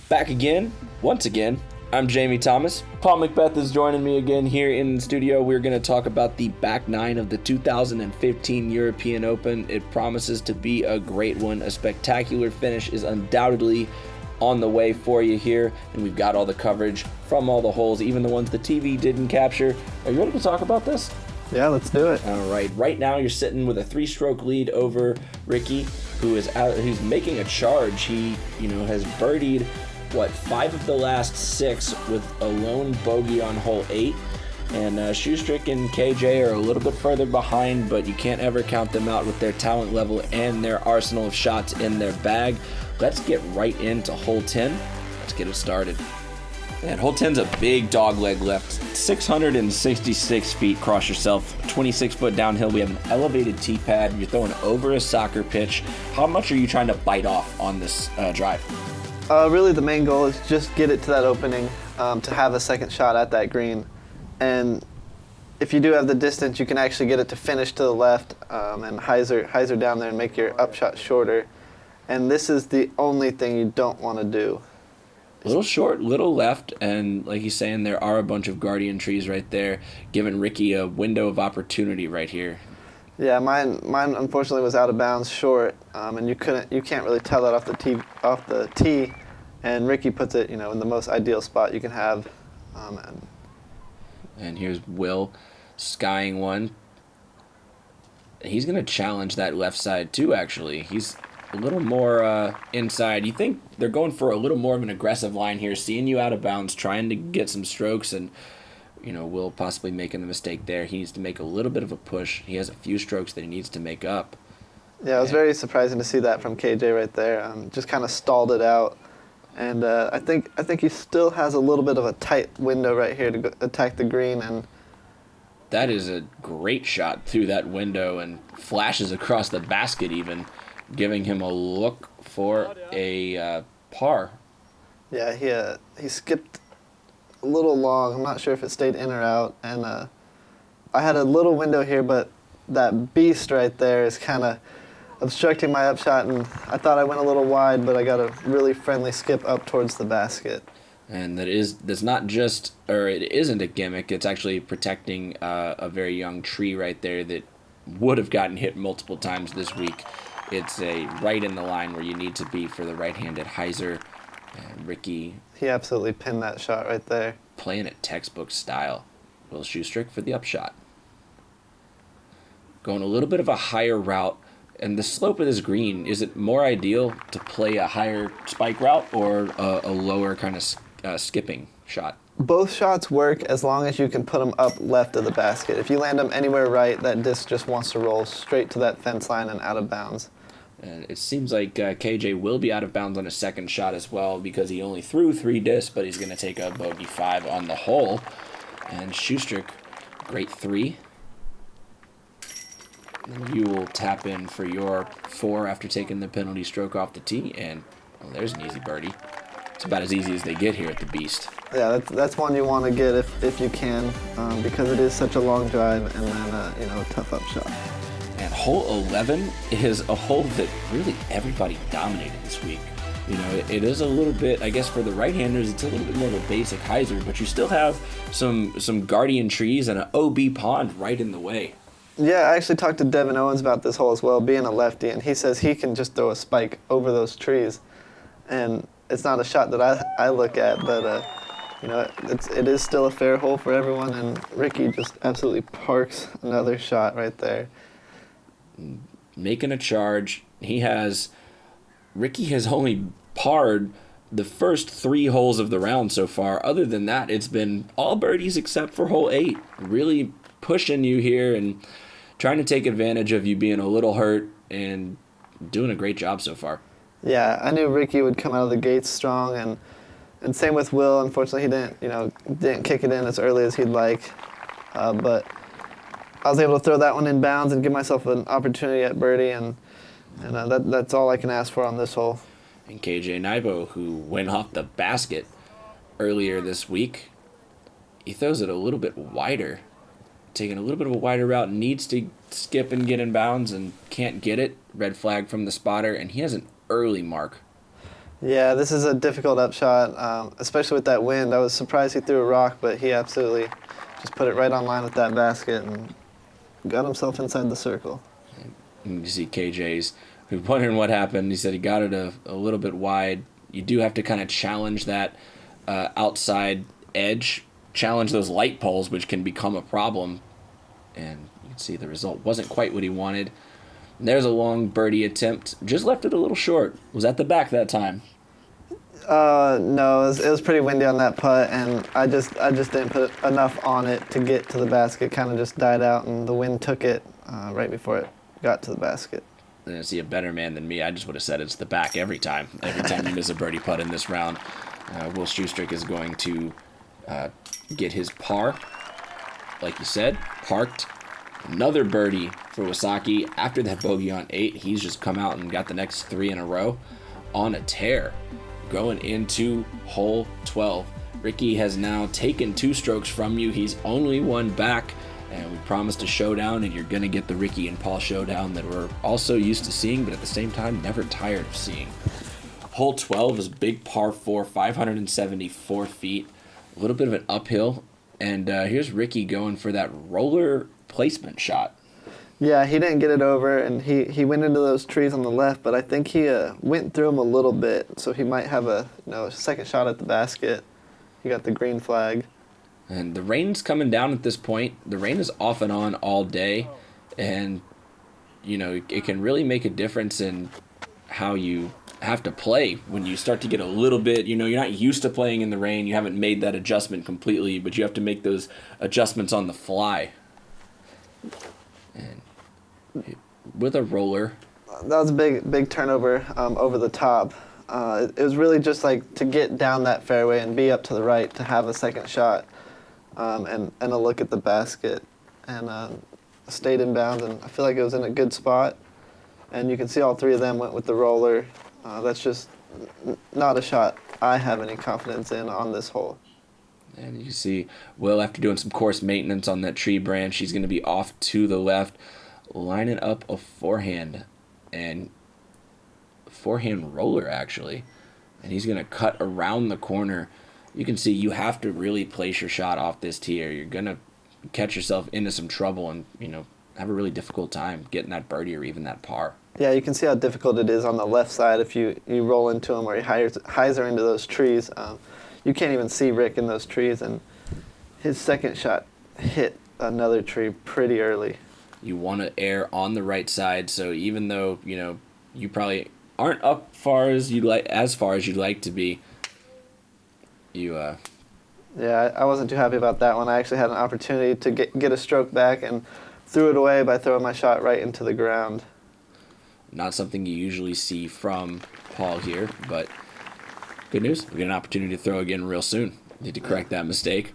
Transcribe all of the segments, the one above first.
Back again, once again. I'm Jamie Thomas. Paul McBeth is joining me again here in the studio. We're going to talk about the back nine of the 2015 European Open. It promises to be a great one. A spectacular finish is undoubtedly on the way for you here, and we've got all the coverage from all the holes, even the ones the TV didn't capture. Are you ready to talk about this? Yeah, let's do it. All right. Right now, you're sitting with a 3-stroke lead over Ricky, who's making a charge. He, has birdied 5 of the last 6 with a lone bogey on hole 8. And Schusterick and KJ are a little bit further behind, but you can't ever count them out with their talent level and their arsenal of shots in their bag. Let's get right into hole 10. Let's get it started. And hole 10's a big dog leg left. 666 feet cross yourself, 26-foot downhill. We have an elevated tee pad. You're throwing over a soccer pitch. How much are you trying to bite off on this drive? Really, the main goal is just get it to that opening, to have a second shot at that green. And if you do have the distance, you can actually get it to finish to the left and hyzer down there and make your upshot shorter. And this is the only thing you don't want to do. A little short, little left, and like he's saying, there are a bunch of guardian trees right there, giving Ricky a window of opportunity right here. Yeah, mine unfortunately was out of bounds short, and you can't really tell that off the tee, and Ricky puts it, in the most ideal spot you can have. And here's Will skying one. He's going to challenge that left side too, actually. He's a little more inside. You think they're going for a little more of an aggressive line here, seeing you out of bounds, trying to get some strokes, and Will possibly making the mistake there. He needs to make a little bit of a push. He has a few strokes that he needs to make up. Yeah, it was very surprising to see that from KJ right there. Just kind of stalled it out, and I think he still has a little bit of a tight window right here to attack the green. And that is a great shot through that window and flashes across the basket even, giving him a look for a par. Yeah, he skipped a little long. I'm not sure if it stayed in or out. And I had a little window here, but that beast right there is kind of obstructing my upshot, and I thought I went a little wide, but I got a really friendly skip up towards the basket. And that's not just, or it isn't a gimmick. It's actually protecting a very young tree right there that would have gotten hit multiple times this week. It's right in the line where you need to be for the right-handed hyzer. And Ricky, he absolutely pinned that shot right there. Playing it textbook style. Will Schusterick for the upshot. Going a little bit of a higher route. And the slope of this green, is it more ideal to play a higher spike route or a lower kind of skipping shot? Both shots work as long as you can put them up left of the basket. If you land them anywhere right, that disc just wants to roll straight to that fence line and out of bounds. It seems like KJ will be out of bounds on a second shot as well because he only threw 3 discs, but he's going to take a bogey 5 on the hole. And Schusterick, great 3. And you will tap in for your 4 after taking the penalty stroke off the tee, and there's an easy birdie. It's about as easy as they get here at the Beast. Yeah, that's one you want to get if you can, because it is such a long drive and then a tough upshot. And hole 11 is a hole that really everybody dominated this week. It is a little bit, I guess for the right-handers, it's a little bit more of a basic hyzer, but you still have some guardian trees and an OB pond right in the way. Yeah, I actually talked to Devin Owens about this hole as well, being a lefty, and he says he can just throw a spike over those trees. And it's not a shot that I look at, but it is still a fair hole for everyone, and Ricky just absolutely parks another shot right there. Making a charge. Ricky has only parred the first 3 holes of the round so far. Other than that, it's been all birdies except for hole 8. Really pushing you here and trying to take advantage of you being a little hurt and doing a great job so far. Yeah, I knew Ricky would come out of the gates strong, and same with Will. Unfortunately, he didn't kick it in as early as he'd like, but I was able to throw that one in bounds and give myself an opportunity at birdie, and that's all I can ask for on this hole. And KJ Nybo, who went off the basket earlier this week, he throws it a little bit wider, taking a little bit of a wider route, needs to skip and get in bounds and can't get it. Red flag from the spotter, and he has an early mark. Yeah, this is a difficult upshot, especially with that wind. I was surprised he threw a rock, but he absolutely just put it right on line with that basket and got himself inside the circle. And you see KJ's wondering what happened. He said he got it a little bit wide. You do have to kind of challenge that outside edge, challenge those light poles, which can become a problem. And you can see the result wasn't quite what he wanted. And there's a long birdie attempt. Just left it a little short. Was at the back that time. No, it was pretty windy on that putt, and I just didn't put enough on it to get to the basket. Kind of just died out, and the wind took it right before it got to the basket. And I see a better man than me. I just would have said it's the back every time. Every time you miss a birdie putt in this round, Will Schusterick is going to get his par. Like you said, parked. Another birdie for Wysocki. After that bogey on 8, he's just come out and got the next 3 in a row on a tear. Going into hole 12. Ricky has now taken 2 strokes from you. He's only 1 back. And we promised a showdown, and you're going to get the Ricky and Paul showdown that we're also used to seeing, but at the same time, never tired of seeing. Hole 12 is big par 4, 574 feet. A little bit of an uphill. And here's Ricky going for that roller placement shot. Yeah, he didn't get it over, and he went into those trees on the left, but I think he went through them a little bit, so he might have a second shot at the basket. He got the green flag. And the rain's coming down at this point. The rain is off and on all day, and it can really make a difference in how you have to play when you start to get a little bit, you're not used to playing in the rain. You haven't made that adjustment completely, but you have to make those adjustments on the fly. And with a roller. That was a big turnover over the top. It was really just like to get down that fairway and be up to the right to have a second shot and a look at the basket. And stayed inbound, and I feel like it was in a good spot. And you can see all 3 of them went with the roller. That's just not a shot I have any confidence in on this hole. And you see Will, after doing some course maintenance on that tree branch, he's going to be off to the left, lining up a forehand roller, actually. And he's going to cut around the corner. You can see you have to really place your shot off this tee, or you're going to catch yourself into some trouble and, have a really difficult time getting that birdie or even that par. Yeah, you can see how difficult it is on the left side if you roll into him or he hyzer into those trees. You can't even see Rick in those trees, and his second shot hit another tree pretty early. You want to err on the right side, so even though, you probably aren't as far as you'd like to be, Yeah, I wasn't too happy about that one. I actually had an opportunity to get a stroke back and threw it away by throwing my shot right into the ground. Not something you usually see from Paul here, but good news. We get an opportunity to throw again real soon. Need to correct that mistake.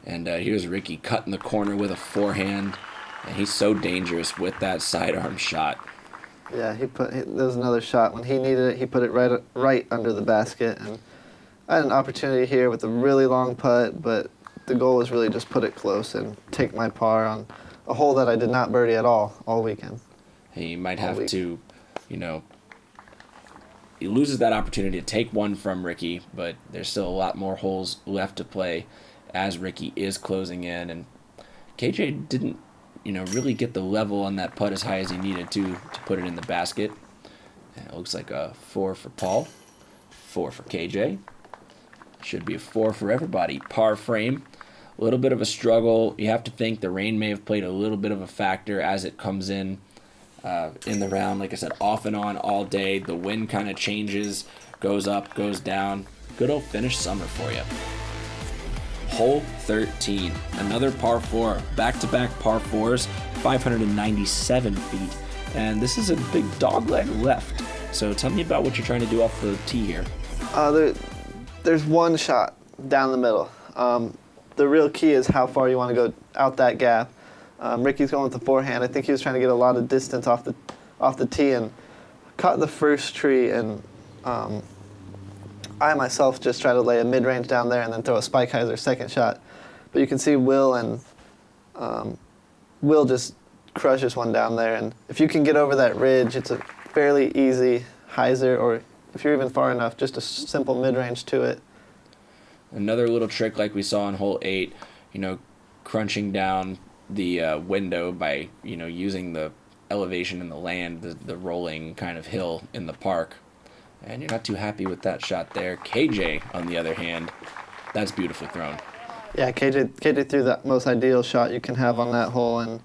And here's Ricky cutting the corner with a forehand, and he's so dangerous with that sidearm shot. Yeah, there was another shot. When he needed it, he put it right under the basket. And I had an opportunity here with a really long putt, but the goal was really just put it close and take my par on a hole that I did not birdie at all weekend. He might have to, he loses that opportunity to take one from Ricky, but there's still a lot more holes left to play as Ricky is closing in. And KJ didn't, really get the level on that putt as high as he needed to put it in the basket. And it looks like a 4 for Paul, 4 for KJ. Should be a 4 for everybody. Par frame. A little bit of a struggle. You have to think the rain may have played a little bit of a factor as it comes in the round. Like I said, off and on all day. The wind kind of changes, goes up, goes down. Good old finish summer for you. Hole 13. Another par 4. Back-to-back par 4s. 597 feet. And this is a big dogleg left. So tell me about what you're trying to do off the tee here. There's one shot down the middle. The real key is how far you want to go out that gap. Ricky's going with the forehand. I think he was trying to get a lot of distance off the tee and caught the first tree. And I myself just try to lay a mid-range down there and then throw a spike hyzer second shot. But you can see Will just crushes one down there. And if you can get over that ridge, it's a fairly easy hyzer, or if you're even far enough, just a simple mid-range to it. Another little trick like we saw on hole 8, crunching down the window by, using the elevation in the land, the rolling kind of hill in the park. And you're not too happy with that shot there. KJ, on the other hand, that's beautifully thrown. Yeah, KJ threw the most ideal shot you can have on that hole,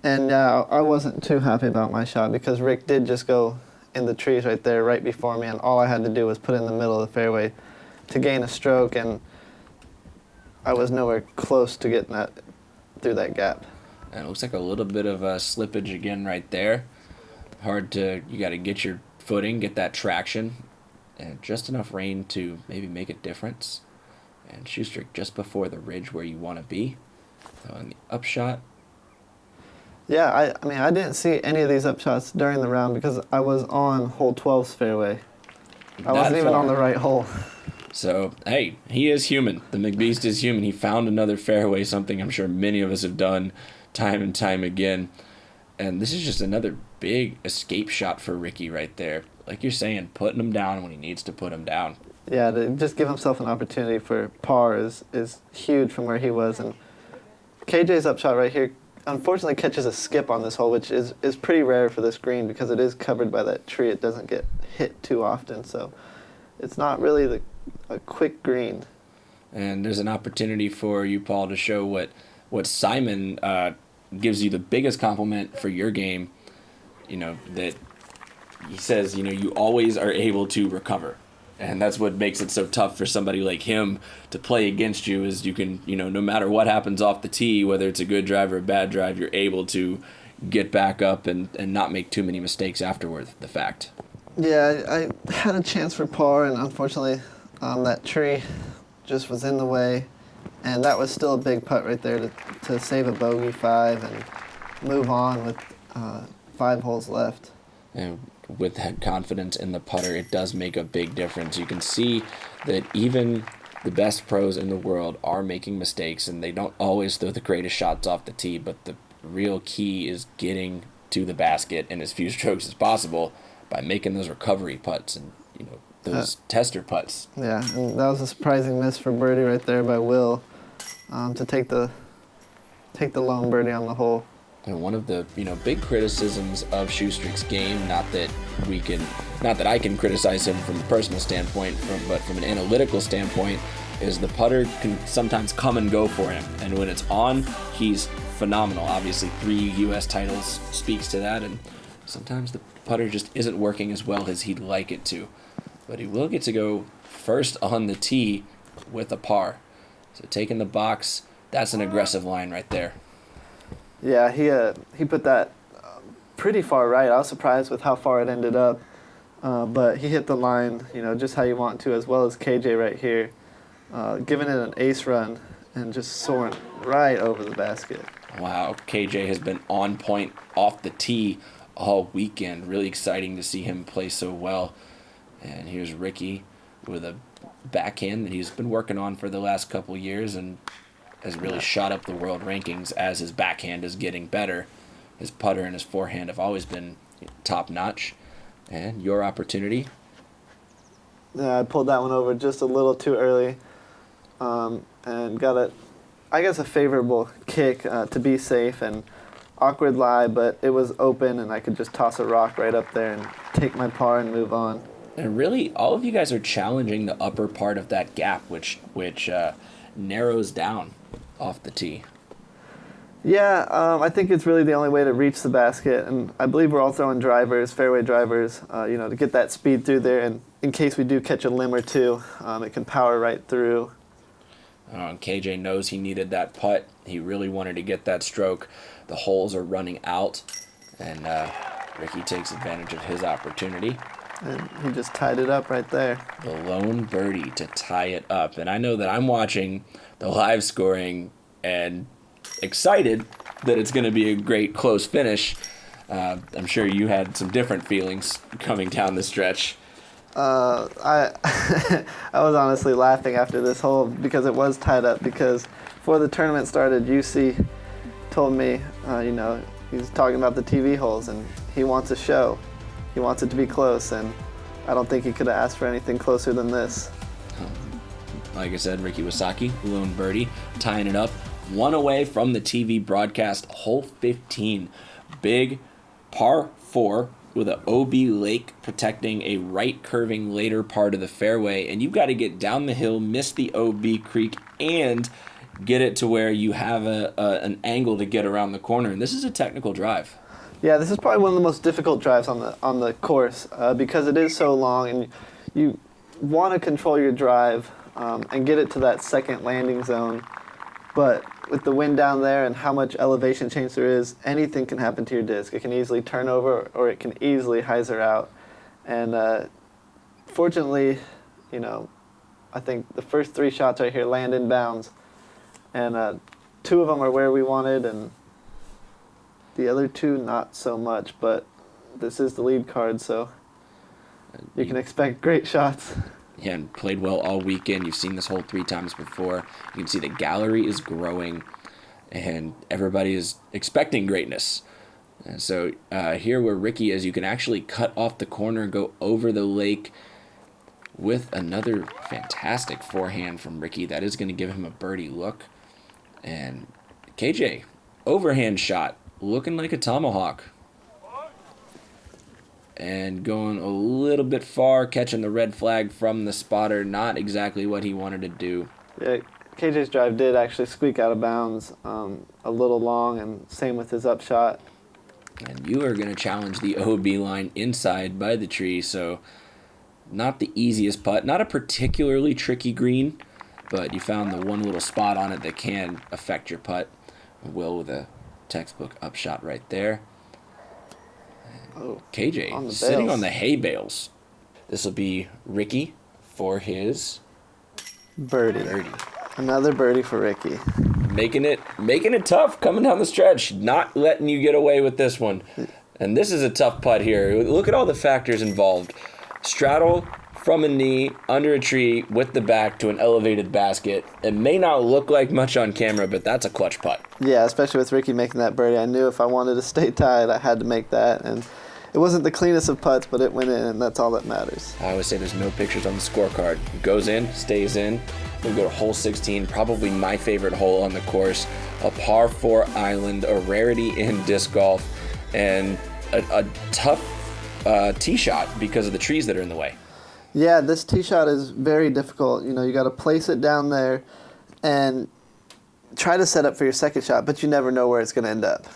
and I wasn't too happy about my shot because Rick did just go in the trees right there, right before me, and all I had to do was put it in the middle of the fairway to gain a stroke, and I was nowhere close to getting that through that gap. And it looks like a little bit of slippage again right there. You got to get your footing, get that traction, and just enough rain to maybe make a difference. And Schusterick just before the ridge where you want to be. So on the upshot. Yeah, I mean, I didn't see any of these upshots during the round because I was on hole 12's fairway. I wasn't even on the right hole. So, hey, he is human. The McBeast is human. He found another fairway, something I'm sure many of us have done time and time again. And this is just another big escape shot for Ricky right there. Like you're saying, putting him down when he needs to put him down. Yeah, to just give himself an opportunity for par is huge from where he was. And KJ's upshot right here unfortunately catches a skip on this hole, which is pretty rare for this green because it is covered by that tree. It doesn't get hit too often, so it's not really a quick green. And there's an opportunity for you, Paul, to show what Simon gives you the biggest compliment for your game, that he says, you always are able to recover. And that's what makes it so tough for somebody like him to play against you is you can, no matter what happens off the tee, whether it's a good drive or a bad drive, you're able to get back up and not make too many mistakes afterward, the fact. Yeah, I had a chance for par, and unfortunately that tree just was in the way. And that was still a big putt right there to save a bogey 5 and move on with 5 holes left. And with that confidence in the putter, it does make a big difference. You can see that even the best pros in the world are making mistakes, and they don't always throw the greatest shots off the tee, but the real key is getting to the basket in as few strokes as possible by making those recovery putts and those tester putts. Yeah, and that was a surprising miss for birdie right there by Will to take the lone birdie on the hole. And one of the big criticisms of Schusterick's game, not that I can criticize him from a personal standpoint, but from an analytical standpoint, is the putter can sometimes come and go for him. And when it's on, he's phenomenal. Obviously, 3 U.S. titles speaks to that, and sometimes the putter just isn't working as well as he'd like it to. But he will get to go first on the tee with a par. So taking the box, that's an aggressive line right there. Yeah, he put that pretty far right. I was surprised with how far it ended up, but he hit the line, just how you want to, as well as KJ right here, giving it an ace run and just soaring right over the basket. Wow, KJ has been on point off the tee all weekend. Really exciting to see him play so well. And here's Ricky with a backhand that he's been working on for the last couple years and has really shot up the world rankings as his backhand is getting better. His putter and his forehand have always been top-notch. And your opportunity. Yeah, I pulled that one over just a little too early and got a favorable kick to be safe, and awkward lie, but it was open and I could just toss a rock right up there and take my par and move on. And really, all of you guys are challenging the upper part of that gap, which narrows down off the tee. Yeah, I think it's really the only way to reach the basket, and I believe we're all throwing drivers, fairway drivers, to get that speed through there, and in case we do catch a limb or two, it can power right through. KJ knows he needed that putt. He really wanted to get that stroke. The holes are running out, and Ricky takes advantage of his opportunity. And he just tied it up right there. The lone birdie to tie it up. And I know that I'm watching the live scoring and excited that it's going to be a great close finish. I'm sure you had some different feelings coming down the stretch. I I was honestly laughing after this hole because it was tied up, because before the tournament started, UC told me, he's talking about the TV holes and he wants a show. He wants it to be close, and I don't think he could have asked for anything closer than this. Like I said, Ricky Wysocki, lone birdie, tying it up. One away from the TV broadcast, hole 15. Big par 4 with an OB lake protecting a right curving later part of the fairway. And you've got to get down the hill, miss the OB creek, and get it to where you have an angle to get around the corner. And this is a technical drive. Yeah, this is probably one of the most difficult drives on the course because it is so long, and you want to control your drive and get it to that second landing zone. But with the wind down there and how much elevation change there is, anything can happen to your disc. It can easily turn over, or it can easily hyzer out. And fortunately, I think the first 3 shots right here land in bounds. And 2 of them are where we wanted, and the other 2 not so much. But this is the lead card, so you can expect great shots. Yeah, and played well all weekend. You've seen this hole 3 times before. You can see the gallery is growing, and everybody is expecting greatness. And so here where Ricky is, you can actually cut off the corner and go over the lake with another fantastic forehand from Ricky. That is going to give him a birdie look. And KJ, overhand shot, looking like a tomahawk. And going a little bit far, catching the red flag from the spotter. Not exactly what he wanted to do. Yeah, KJ's drive did actually squeak out of bounds a little long, and same with his upshot. And you are going to challenge the OB line inside by the tree, so not the easiest putt. Not a particularly tricky green, but you found the one little spot on it that can affect your putt. Will with a textbook upshot right there. Oh, KJ sitting on the hay bales. This will be Ricky for his birdie. Another birdie for Ricky. Making it tough coming down the stretch. Not letting you get away with this one. And this is a tough putt here. Look at all the factors involved. Straddle from a knee, under a tree, with the back to an elevated basket. It may not look like much on camera, but that's a clutch putt. Yeah, especially with Ricky making that birdie. I knew if I wanted to stay tied, I had to make that. And it wasn't the cleanest of putts, but it went in, and that's all that matters. I always say there's no pictures on the scorecard. It goes in, stays in. We'll go to hole 16, probably my favorite hole on the course. A par 4 island, a rarity in disc golf, and a tough tee shot because of the trees that are in the way. Yeah, this tee shot is very difficult. You got to place it down there and try to set up for your second shot, but you never know where it's going to end up.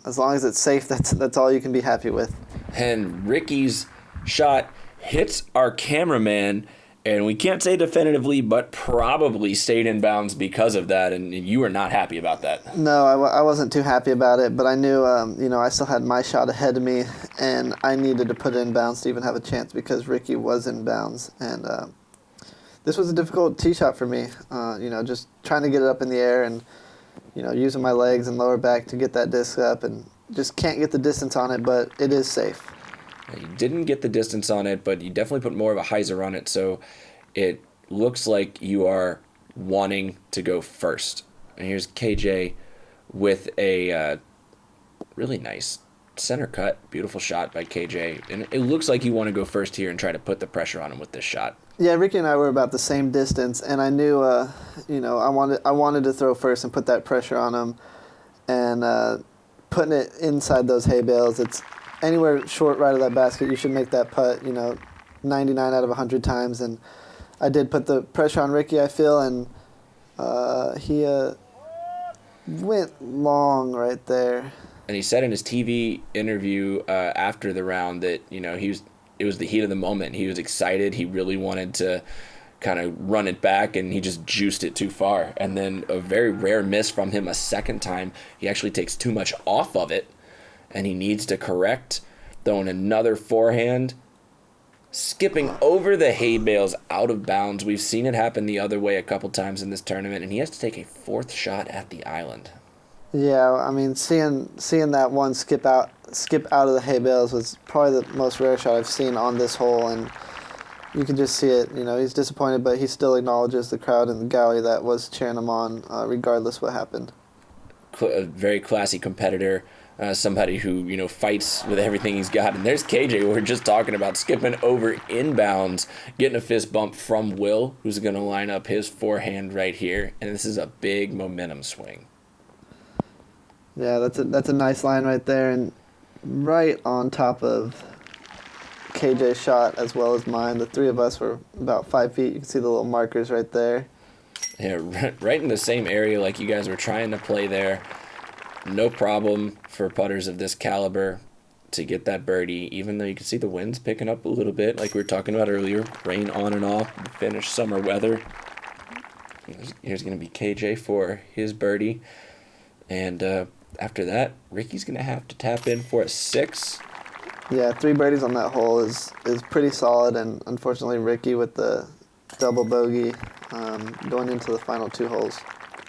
As long as it's safe, that's all you can be happy with. And Ricky's shot hits our cameraman, and we can't say definitively, but probably stayed in bounds because of that, and you were not happy about that. No, I wasn't too happy about it, but I knew, I still had my shot ahead of me, and I needed to put it in bounds to even have a chance because Ricky was in bounds. And this was a difficult tee shot for me, just trying to get it up in the air and, using my legs and lower back to get that disc up, and just can't get the distance on it, but it is safe. You didn't get the distance on it, but you definitely put more of a hyzer on it, so it looks like you are wanting to go first. And here's KJ with a really nice center cut. Beautiful shot by KJ. And it looks like you want to go first here and try to put the pressure on him with this shot. Yeah, Ricky and I were about the same distance, and I knew, I wanted to throw first and put that pressure on him. And putting it inside those hay bales, it's anywhere short right of that basket, you should make that putt, 99 out of 100 times. And I did put the pressure on Ricky, I feel, and he went long right there. And he said in his TV interview after the round that, it was the heat of the moment. He was excited. He really wanted to kind of run it back, and he just juiced it too far. And then a very rare miss from him a second time. He actually takes too much off of it, and he needs to correct, throwing another forehand, skipping over the hay bales out of bounds. We've seen it happen the other way a couple times in this tournament, and he has to take a 4th shot at the island. Yeah, I mean, seeing that one skip out of the hay bales was probably the most rare shot I've seen on this hole, and you can just see it. He's disappointed, but he still acknowledges the crowd in the gallery that was cheering him on, regardless what happened. A very classy competitor. somebody who, fights with everything he's got. And there's KJ, we're just talking about, skipping over inbounds, getting a fist bump from Will, who's going to line up his forehand right here. And this is a big momentum swing. Yeah, that's a nice line right there, and right on top of KJ's shot as well as mine. The three of us were about 5 feet. You can see the little markers right there. Yeah, right in the same area like you guys were trying to play there. No problem for putters of this caliber to get that birdie, even though you can see the winds picking up a little bit, like we were talking about earlier. Rain on and off, Finnish summer weather. Here's going to be KJ for his birdie. And after that, Ricky's going to have to tap in for a 6. Yeah, 3 birdies on that hole is pretty solid, and unfortunately Ricky with the double bogey going into the final 2 holes.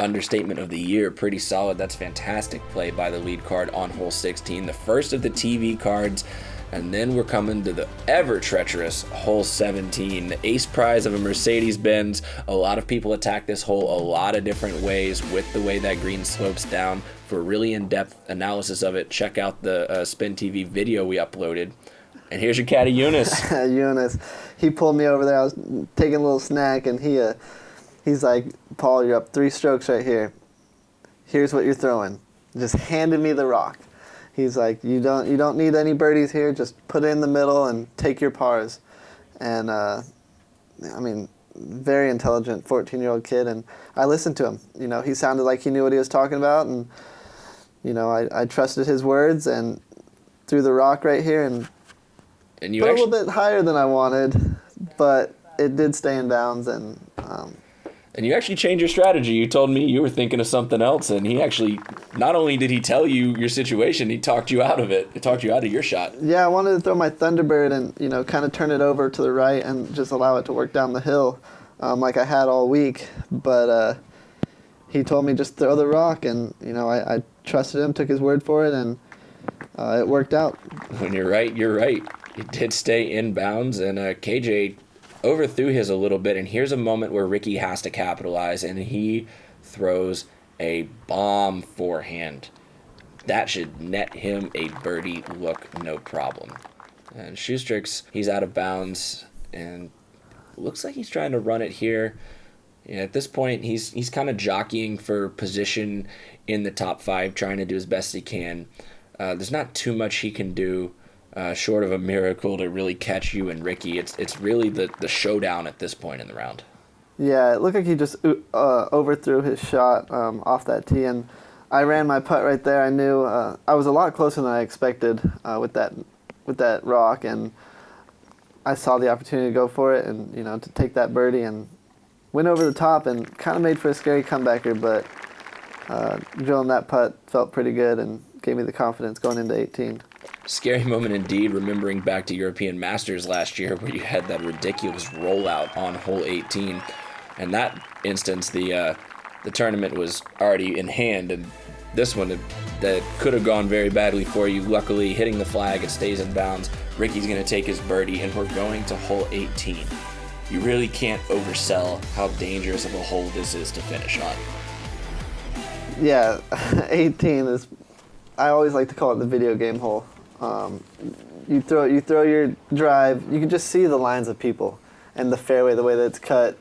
Understatement of the year, pretty solid. That's fantastic play by the lead card on hole 16, the first of the TV cards. And then we're coming to the ever treacherous hole 17, the ace prize of a Mercedes-Benz. A lot of people attack this hole a lot of different ways with the way that green slopes down. For a really in-depth analysis of it, check out the SpinTV video we uploaded. And here's your caddy, Eunice. Eunice, he pulled me over there. I was taking a little snack, and he's like, Paul, you're up 3 strokes right here. Here's what you're throwing. Just handed me the rock. He's like, you don't need any birdies here. Just put it in the middle and take your pars. And very intelligent 14-year-old kid. And I listened to him. He sounded like he knew what he was talking about. And I trusted his words and threw the rock right here and you put a little bit higher than I wanted, but it did stay in bounds. And you actually changed your strategy. You told me you were thinking of something else, and he actually, not only did he tell you your situation, he talked you out of it. He talked you out of your shot. Yeah, I wanted to throw my Thunderbird and, kind of turn it over to the right and just allow it to work down the hill like I had all week. But he told me just throw the rock, and, I trusted him, took his word for it, and it worked out. When you're right, you're right. It did stay in bounds, and KJ overthrew his a little bit, and here's a moment where Ricky has to capitalize, and he throws a bomb forehand. That should net him a birdie look, no problem. And Schusterick's, he's out of bounds, and looks like he's trying to run it here. At this point, he's kind of jockeying for position in the top 5, trying to do as best he can. There's not too much he can do short of a miracle to really catch you and Ricky. It's really the showdown at this point in the round. Yeah, it looked like he just overthrew his shot off that tee, and I ran my putt right there. I knew I was a lot closer than I expected with that rock, and I saw the opportunity to go for it and to take that birdie and went over the top and kind of made for a scary comebacker, but drilling that putt felt pretty good and gave me the confidence going into 18. Scary moment indeed, remembering back to European Masters last year where you had that ridiculous rollout on hole 18. In that instance, the tournament was already in hand, and this one that could have gone very badly for you. Luckily, hitting the flag, it stays in bounds. Ricky's going to take his birdie, and we're going to hole 18. You really can't oversell how dangerous of a hole this is to finish on. Yeah, 18 is, I always like to call it the video game hole. You throw your drive, you can just see the lines of people and the fairway, the way that it's cut.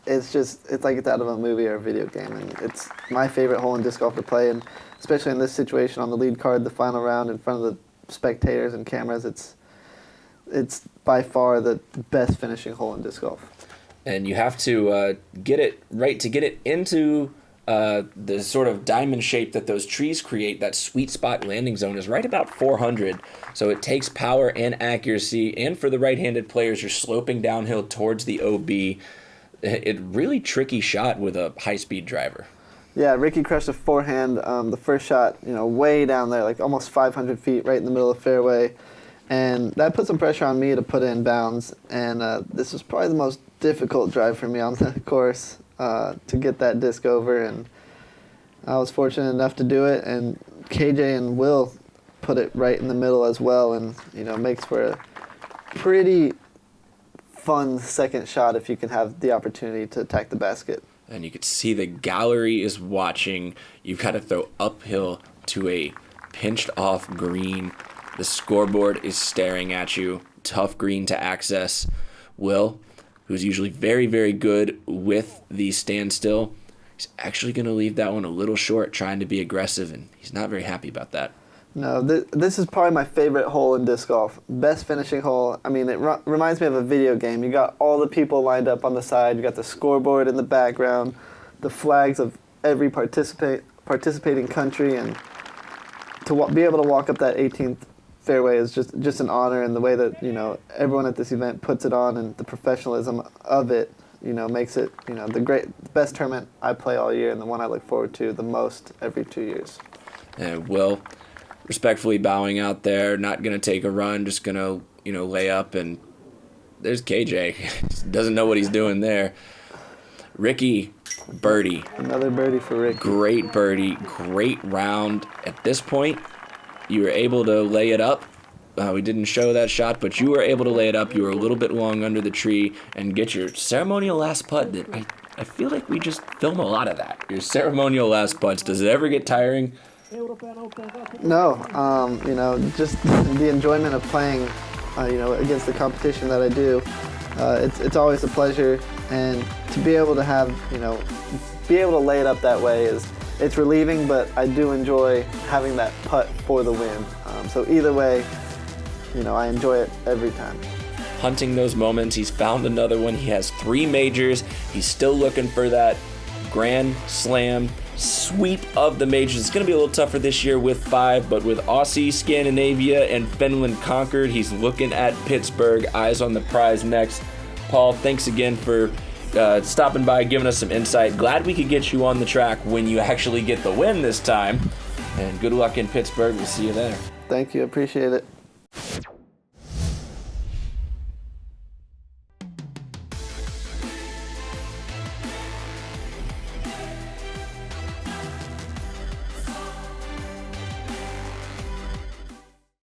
It's like it's out of a movie or a video game, and it's my favorite hole in disc golf to play, and especially in this situation on the lead card, the final round in front of the spectators and cameras, it's by far the best finishing hole in disc golf. And you have to get it right to get it into the sort of diamond shape that those trees create. That sweet spot landing zone is right about 400, so it takes power and accuracy, and for the right-handed players, you're sloping downhill towards the OB. It really tricky shot with a high-speed driver. Yeah, Ricky crushed a forehand. The first shot, way down there, like almost 500 feet, right in the middle of the fairway, and that put some pressure on me to put it in bounds. And this was probably the most difficult drive for me on the course. To get that disc over, and I was fortunate enough to do it, and KJ and Will put it right in the middle as well, and makes for a pretty fun second shot if you can have the opportunity to attack the basket. And you could see the gallery is watching. You've got to throw uphill to a pinched off green. The scoreboard is staring at you. Tough green to access. Will, who's usually very, very good with the standstill, he's actually going to leave that one a little short, trying to be aggressive, and he's not very happy about that. No, this is probably my favorite hole in disc golf. Best finishing hole. I mean, it reminds me of a video game. You got all the people lined up on the side. You got the scoreboard in the background, the flags of every participating country, and to be able to walk up that 18th fairway is just an honor, and the way that, you know, everyone at this event puts it on and the professionalism of it, you know, makes it, you know, the best tournament I play all year and the one I look forward to the most every 2 years. And Will, respectfully bowing out there, not going to take a run, just going to, you know, lay up, and there's KJ. Doesn't know what he's doing there. Ricky, birdie. Another birdie for Ricky. Great birdie, great round. At this point, you were able to lay it up. We didn't show that shot, but you were able to lay it up. You were a little bit long under the tree and get your ceremonial last putt. That I feel like we just film a lot of that. Your ceremonial last putts. Does it ever get tiring? No, you know, just the enjoyment of playing, you know, against the competition that I do. It's always a pleasure, and to be able to have, you know, be able to lay it up that way it's relieving, but I do enjoy having that putt for the win. So either way, you know, I enjoy it every time. Hunting those moments. He's found another one. He has 3 majors. He's still looking for that Grand Slam sweep of the majors. It's going to be a little tougher this year with 5, but with Aussie, Scandinavia, and Finland conquered, he's looking at Pittsburgh. Eyes on the prize next. Paul, thanks again for stopping by, giving us some insight. Glad we could get you on the track when you actually get the win this time. And good luck in Pittsburgh. We'll see you there. Thank you. Appreciate it.